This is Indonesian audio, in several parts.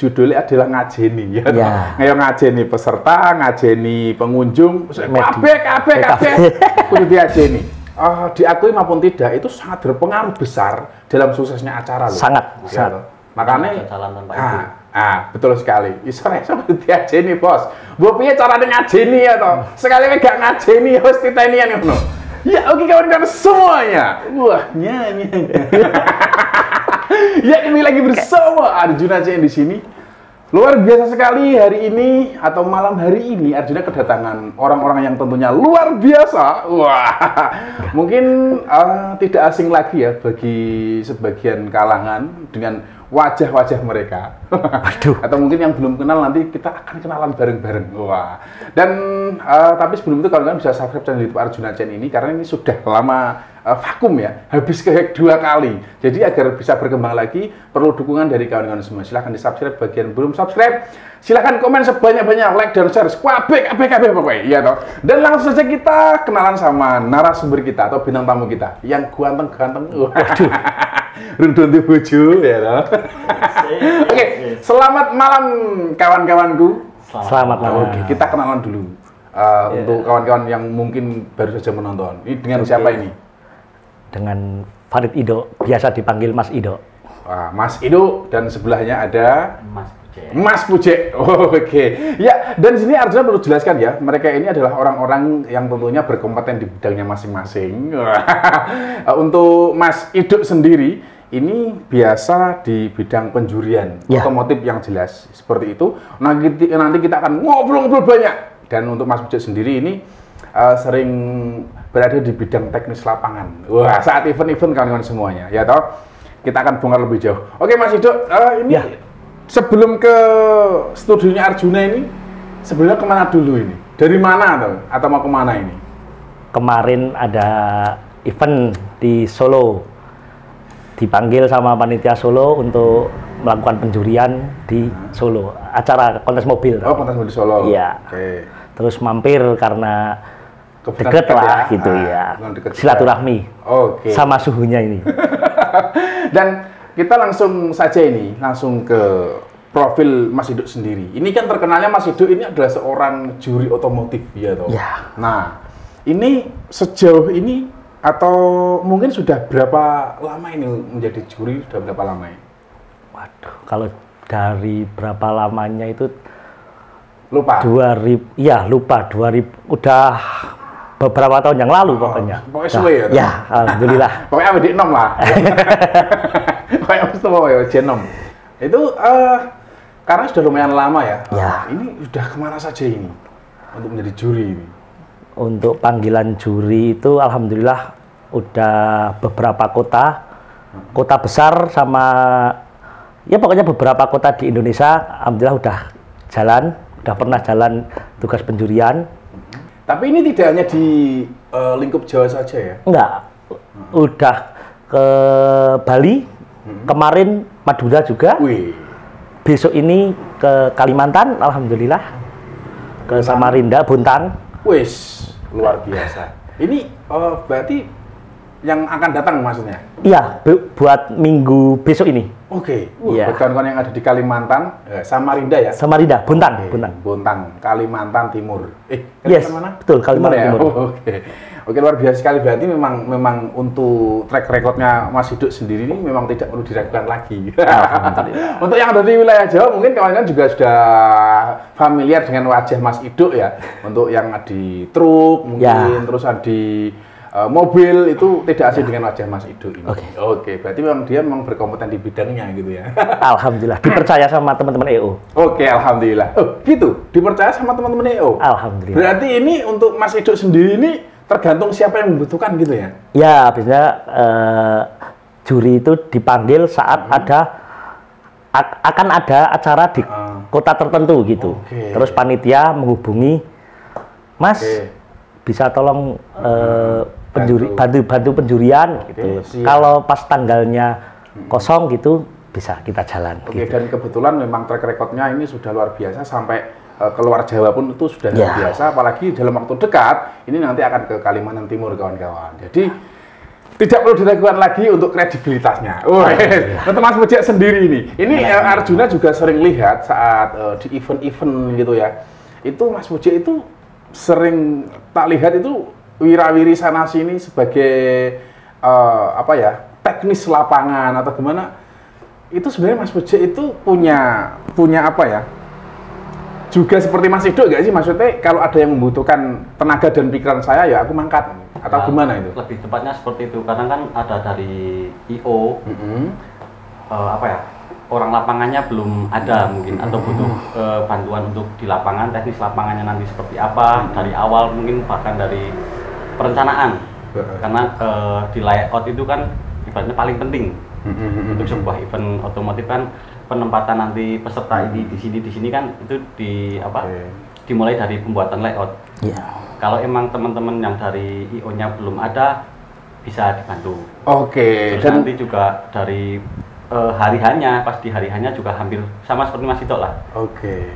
judulnya adalah ngajeni ya. Ngayo ngajeni peserta, ngajeni pengunjung, kabeh kudu diajeni. Diakui maupun tidak itu sangat berpengaruh besar dalam suksesnya acara loh. Sangat. Makanya betul sekali. Iso diajeni, Bos. Mbok piye carane ngajeni ya toh? Sekali gak ngajeni wis titenian ngono. Ya oke kawan-kawan semuanya. Wah, nyanyi. Ya kembali lagi bersama Arjuna CN di sini. Luar biasa sekali hari ini atau malam hari ini Arjuna kedatangan orang-orang yang tentunya luar biasa. Wah, mungkin tidak asing lagi ya bagi sebagian kalangan dengan wajah-wajah mereka. Atau mungkin yang belum kenal nanti kita akan kenalan bareng-bareng. Wah. Dan tapi sebelum itu kawan-kawan bisa subscribe channel YouTube Arjuna CN ini karena ini sudah lama vakum ya, habis kehack 2 kali. Jadi agar bisa berkembang lagi perlu dukungan dari kawan-kawan semua. Silahkan di subscribe bagian belum subscribe. Silahkan komen sebanyak-banyak, like dan share. Kabeh pokoknya, iya toh. Dan langsung saja kita kenalan sama narasumber kita atau bintang tamu kita yang ganteng-ganteng. Waduh. Rundun di bojo ya toh. Oke, selamat malam kawan-kawanku. Selamat malam. Oke, kita kenalan dulu. Untuk kawan-kawan yang mungkin baru saja menonton. Ini dengan siapa ini? Dengan Farid Ido, biasa dipanggil Mas Ido. Wah, Mas Ido dan sebelahnya ada Mas Puce. Oke. Ya, dan sini Arjuna perlu jelaskan ya, mereka ini adalah orang-orang yang tentunya berkompeten di bidangnya masing-masing. Untuk Mas Ido sendiri, ini biasa di bidang penjurian otomotif yang jelas seperti itu. Nanti kita akan ngobrol-ngobrol banyak. Dan untuk Mas Puce sendiri ini sering berada di bidang teknis lapangan. Wah, saat event-event kawan-kawan semuanya, ya toh. Kita akan bongkar lebih jauh. Oke, Mas Ido, ini sebelum ke studionya Arjuna ini, sebelumnya kemana dulu ini? Dari mana atau mau kemana ini? Kemarin ada event di Solo, dipanggil sama panitia Solo untuk melakukan penjurian di Solo, acara kontes mobil. Oh, kontes mobil Solo. Iya. Oke. Terus mampir karena deket lah ya. Gitu ya. Silaturahmi. Oke. Sama suhunya ini. Dan kita langsung saja ini, langsung ke profil Mas Ido sendiri. Ini kan terkenalnya Mas Ido ini adalah seorang juri otomotif ya toh. Ya. Nah, ini sejauh ini atau mungkin sudah berapa lama ini menjadi juri? Sudah berapa lama ya? Waduh, kalau dari berapa lamanya itu lupa. 2000, ya lupa 2000 udah beberapa tahun yang lalu pokoknya. Pokoknya suwe ya. Ya, alhamdulillah. Pokoknya awet di 6 lah. Pokoknya mesti mau ya J6. Itu karena sudah lumayan lama ya. Ini sudah kemana saja ini untuk menjadi juri ini? Untuk panggilan juri itu alhamdulillah udah beberapa kota besar sama ya pokoknya beberapa kota di Indonesia alhamdulillah udah pernah jalan tugas penjurian. Tapi ini tidak hanya di lingkup Jawa saja ya? Enggak, udah ke Bali, kemarin Madura juga. Wih. Besok ini ke Kalimantan, alhamdulillah. Ke Samarinda, Bontang. Wis, luar biasa. Ini berarti yang akan datang maksudnya? Iya, buat minggu besok ini. Oke, buat kawan-kawan yang ada di Kalimantan, Samarinda ya? Samarinda, Bontang. Bontang, Kalimantan Timur. Yes, mana? Betul, Kalimantan Timur. Oke, luar biasa sekali. Berarti memang untuk track recordnya Mas Ido sendiri ini memang tidak perlu diragukan lagi. Untuk yang ada di wilayah Jawa, mungkin kawan-kawan juga sudah familiar dengan wajah Mas Ido ya. Untuk yang di truk, mungkin terus di mobil itu tidak asing dengan wajah Mas Ido ini. Oke, berarti memang dia berkompeten di bidangnya gitu ya. Alhamdulillah, dipercaya sama teman-teman EO. Oke, alhamdulillah. Oh, gitu. Dipercaya sama teman-teman EO. Alhamdulillah. Berarti ini untuk Mas Ido sendiri ini tergantung siapa yang membutuhkan gitu ya? Ya, biasanya juri itu dipanggil saat akan ada acara di kota tertentu gitu. Terus panitia menghubungi, Mas, bisa tolong bantu penjurian gitu. Kalau pas tanggalnya kosong gitu bisa kita jalan. Gitu. Dan kebetulan memang track recordnya ini sudah luar biasa sampai keluar Jawa pun itu sudah luar biasa. Apalagi dalam waktu dekat ini nanti akan ke Kalimantan Timur kawan-kawan. Jadi tidak perlu diragukan lagi untuk kredibilitasnya. Untuk Mas Puji sendiri ini Arjuna juga sering lihat saat di event-event gitu ya. Itu Mas Puji itu sering tak lihat itu wirawiri sana sini sebagai apa ya, teknis lapangan atau gimana. Itu sebenarnya Mas Puji itu punya apa ya? Juga seperti Mas Ido nggak sih, maksudnya kalau ada yang membutuhkan tenaga dan pikiran saya ya aku mangkat atau ya, gimana itu? Lebih tepatnya seperti itu, karena kan ada dari IO apa ya, orang lapangannya belum ada mungkin atau butuh bantuan untuk di lapangan, teknis lapangannya nanti seperti apa dari awal, mungkin bahkan dari perencanaan karena di layout itu kan ibaratnya paling penting untuk sebuah event otomotif kan. Penempatan nanti peserta ini di sini kan itu dimulai dari pembuatan layout. Kalau emang teman-teman yang dari IO-nya belum ada bisa dibantu. Terus dan nanti juga dari hari-hanya, pas di hari-hanya juga hampir sama seperti Mas Ito lah.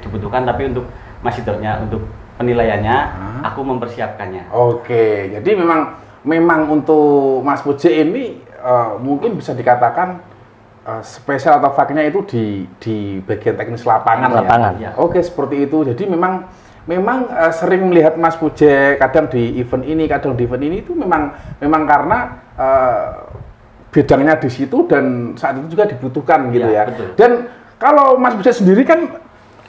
Dibutuhkan, tapi untuk Mas Ito-nya untuk penilaiannya aku mempersiapkannya. Jadi memang untuk Mas Puji ini mungkin bisa dikatakan spesial atau faknya itu di bagian teknis lapangan. Ya. Seperti itu. Jadi memang sering melihat Mas Puji kadang di event ini, kadang di event ini itu memang karena bidangnya di situ dan saat itu juga dibutuhkan gitu ya. Betul. Dan kalau Mas Puji sendiri kan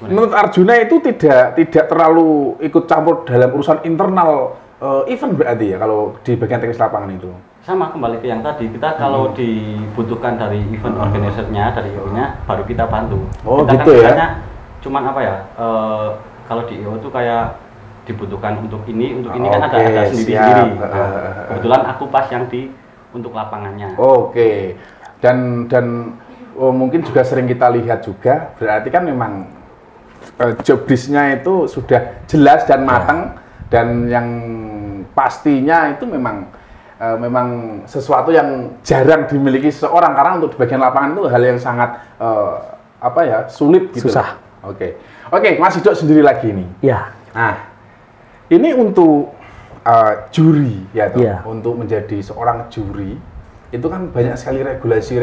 menurut Arjuna itu tidak terlalu ikut campur dalam urusan internal event berarti ya kalau di bagian teknis lapangan itu. Sama, kembali ke yang tadi, kita kalau dibutuhkan dari event organizer-nya, dari IO-nya, baru kita bantu. Kita gitu kan ya? cuman apa ya, kalau di IO itu kayak dibutuhkan untuk ini kan ada sendiri-sendiri. Kebetulan aku pas yang untuk lapangannya. Dan mungkin juga sering kita lihat juga, berarti kan memang job list-nya itu sudah jelas dan matang, dan yang pastinya itu memang sesuatu yang jarang dimiliki seseorang, karena untuk di bagian lapangan itu hal yang sangat sulit gitu. Susah. Oke, Mas Ido sendiri lagi nih. Ya. Nah, ini untuk juri ya toh. Untuk menjadi seorang juri itu kan banyak sekali regulasi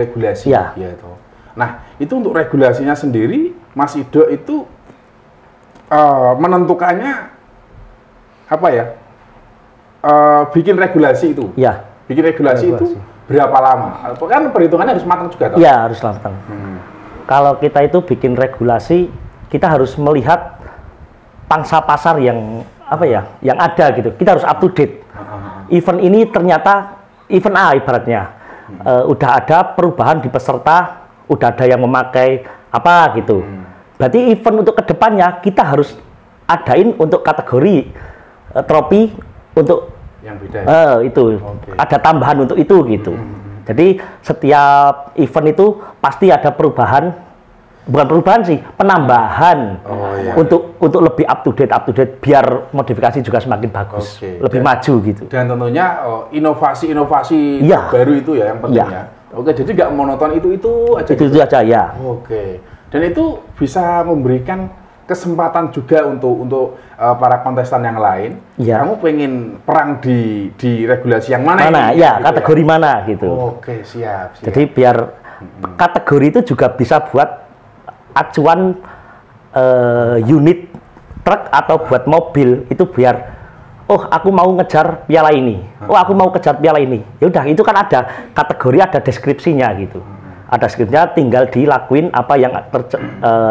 ya toh. Nah, itu untuk regulasinya sendiri Mas Ido itu menentukannya apa ya? Bikin regulasi itu. Bikin regulasi itu berapa lama? Kan perhitungannya harus matang juga toh? Iya, harus matang. Kalau kita itu bikin regulasi, kita harus melihat pangsa pasar yang yang ada gitu. Kita harus up to date. Event ini ternyata event A ibaratnya udah ada perubahan di peserta, udah ada yang memakai apa gitu. Berarti event untuk kedepannya kita harus adain untuk kategori trofi untuk yang beda itu ada tambahan untuk itu gitu. Jadi setiap event itu pasti ada perubahan, bukan perubahan sih, penambahan untuk lebih up to date biar modifikasi juga semakin bagus, lebih maju gitu. Dan tentunya inovasi baru itu ya yang pentingnya. Jadi nggak monoton itu aja. Itu aja ya. Dan itu bisa memberikan kesempatan juga untuk para kontestan yang lain. Kamu pengen perang di regulasi yang mana? Kategori mana gitu. Siap. Jadi biar kategori itu juga bisa buat acuan unit truk atau buat mobil itu biar aku mau ngejar piala ini. Aku mau kejar piala ini. Ya udah, itu kan ada kategori, ada deskripsinya gitu. Ada skripnya, tinggal dilakuin apa yang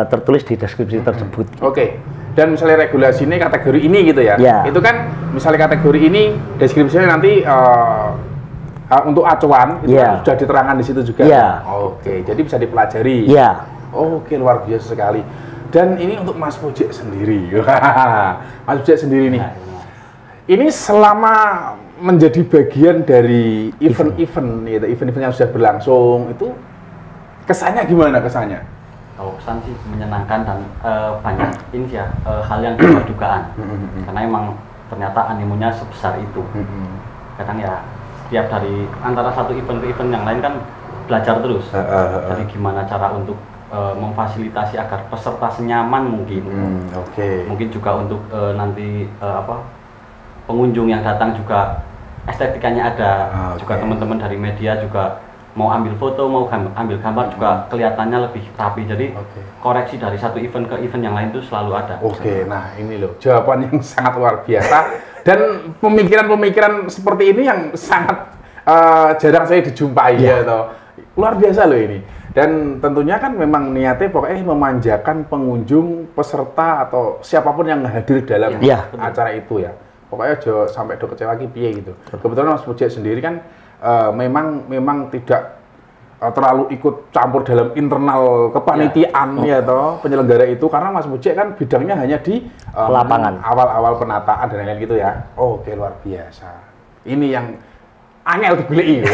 tertulis di deskripsi tersebut. Dan misalnya regulasi ini kategori ini gitu ya. Itu kan misalnya kategori ini deskripsinya nanti untuk acuan itu kan sudah diterangkan di situ juga. Jadi bisa dipelajari. Luar biasa sekali. Dan ini untuk Mas Puji sendiri. Mas Puji sendiri nih. Ini selama menjadi bagian dari event-event yang sudah berlangsung itu kesannya gimana kesannya? Kesan sih menyenangkan dan banyak ini ya hal yang di luar dugaan. Karena emang ternyata animonya sebesar itu. Kadang ya setiap dari antara satu event ke event yang lain kan belajar terus. Dari gimana cara untuk memfasilitasi agar peserta senyaman mungkin. Mungkin juga untuk nanti pengunjung yang datang juga estetikanya ada. Oke. Juga teman-teman dari media juga mau ambil foto, mau ambil gambar juga kelihatannya lebih rapi. Jadi Oke. koreksi dari satu event ke event yang lain itu selalu ada. Oke, nah ini loh jawaban yang sangat luar biasa dan pemikiran-pemikiran seperti ini yang sangat jarang saya dijumpai ya toh. Luar biasa loh ini. Dan tentunya kan memang niatnya pokoknya memanjakan pengunjung, peserta atau siapapun yang hadir dalam acara itu ya. Pokoknya jangan sampai do kecewa lagi piye gitu. Kebetulan Mas Puji sendiri kan memang tidak terlalu ikut campur dalam internal kepanitiaan ya toh penyelenggara itu, karena Mas Puji kan bidangnya hanya di lapangan, awal-awal penataan dan lain-lain gitu ya. Oke, luar biasa. Ini yang angel dibeli.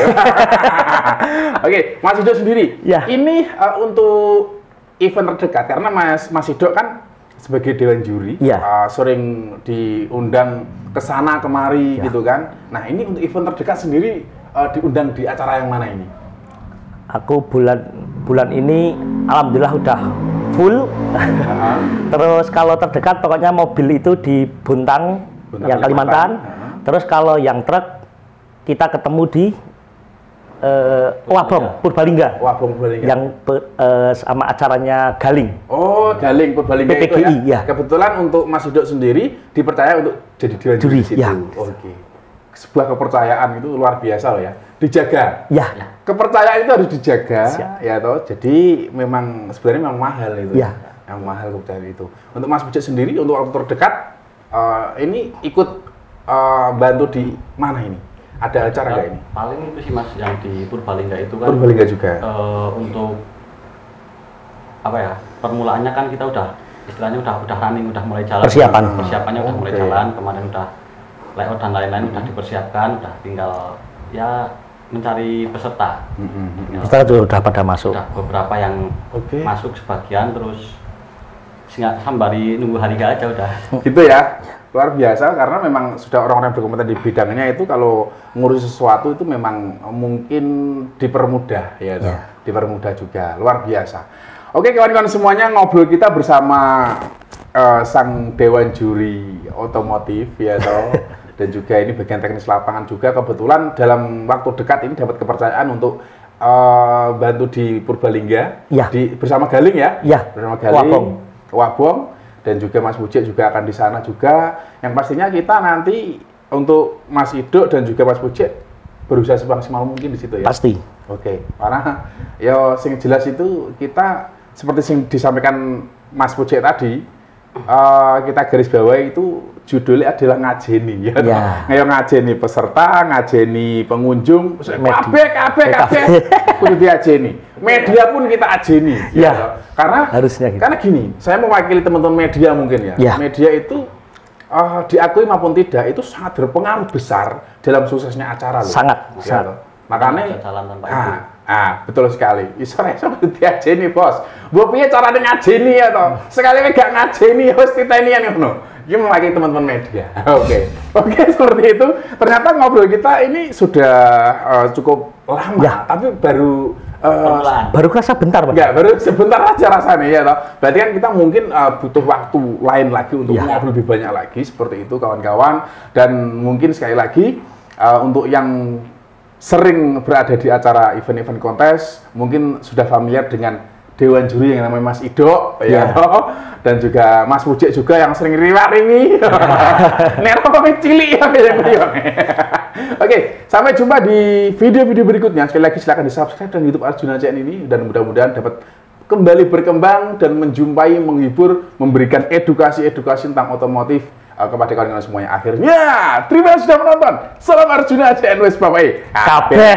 Oke, Mas Ido sendiri. Ya. Ini untuk event terdekat karena Mas Ido kan sebagai dewan juri sering diundang ke sana kemari gitu kan. Nah, ini untuk event terdekat sendiri diundang di acara yang mana ini? Aku bulan ini alhamdulillah udah full. Terus kalau terdekat pokoknya mobil itu di Buntang yang Kalimantan. Terus kalau yang truk kita ketemu di Wabong Purbalingga. Wabong Purbalingga. Yang sama acaranya Galing. Oh, Galing Purbalingga itu ya. Kebetulan untuk Mas Ido sendiri dipercaya untuk jadi dewan juri di situ. Ya. Oke. Sebuah kepercayaan itu luar biasa loh ya. Dijaga. Ya. Kepercayaan itu harus dijaga. Ya toh. Jadi memang sebenarnya memang mahal itu. Ya. Yang mahal kepercayaan itu. Untuk Mas Puji sendiri untuk waktu terdekat ini ikut bantu di mana ini? Ada acara nggak ini? Paling itu sih Mas, yang di Purbalingga itu kan. Purbalingga juga. Untuk apa ya? Permulaannya kan kita udah istilahnya udah running, udah mulai jalan. Persiapannya udah mulai jalan. Kemarin udah layout dan lain-lain udah dipersiapkan, udah tinggal ya mencari peserta. Peserta udah pada masuk. Udah beberapa yang masuk sebagian, terus sembari nunggu hari aja udah. Gitu ya. Luar biasa karena memang sudah orang-orang yang berkompeten di bidangnya itu kalau ngurus sesuatu itu memang mungkin dipermudah ya, dipermudah juga. Luar biasa. Oke kawan-kawan semuanya, ngobrol kita bersama sang dewan juri otomotif ya toh. Dan juga ini bagian teknis lapangan juga, kebetulan dalam waktu dekat ini dapat kepercayaan untuk bantu di Purbalingga bersama Galing ya. Bersama Galing Wabong. Dan juga Mas Puji juga akan di sana juga. Yang pastinya kita nanti untuk Mas Ido dan juga Mas Puji berusaha semaksimal mungkin di situ ya. Pasti. Oke. Karena ya sing jelas itu kita seperti yang disampaikan Mas Puji tadi, kita garis bawahi itu judulnya adalah ngajeni ya. Ngayo ngajeni peserta, ngajeni pengunjung, kabeh kudu diajeni. Media pun kita ajeni ya. Karena harusnya gitu. Karena gini, saya mewakili teman-teman media mungkin ya. Media itu diakui maupun tidak itu sangat berpengaruh besar dalam suksesnya acara loh. Sangat. Makanya betul sekali. Iso diajeni, Bos. Mbok piye carane ngajeni ya toh? Sekali gak ngajeni wis titenian ngono. Iki mewakili teman-teman media. Oke, seperti itu. Ternyata ngobrol kita ini sudah cukup lama, tapi baru kerasa bentar, Pak. Enggak, baru sebentar aja rasanya ya toh. Berarti kan kita mungkin butuh waktu lain lagi untuk ngobrol lebih banyak lagi seperti itu kawan-kawan. Dan mungkin sekali lagi untuk yang sering berada di acara event-event kontes mungkin sudah familiar dengan dewan juri yang namanya Mas Ido ya toh. Dan juga Mas Puji juga yang sering riwak-riwi. Nerok cilik ya. Oke, sampai jumpa di video-video berikutnya. Sekali lagi silakan di-subscribe dan YouTube Arjuna Channel ini dan mudah-mudahan dapat kembali berkembang dan menjumpai, menghibur, memberikan edukasi-edukasi tentang otomotif kepada kawan-kawan semuanya. Akhirnya, terima kasih sudah menonton. Salam Arjuna Channel, wes Bapak. Kabeh.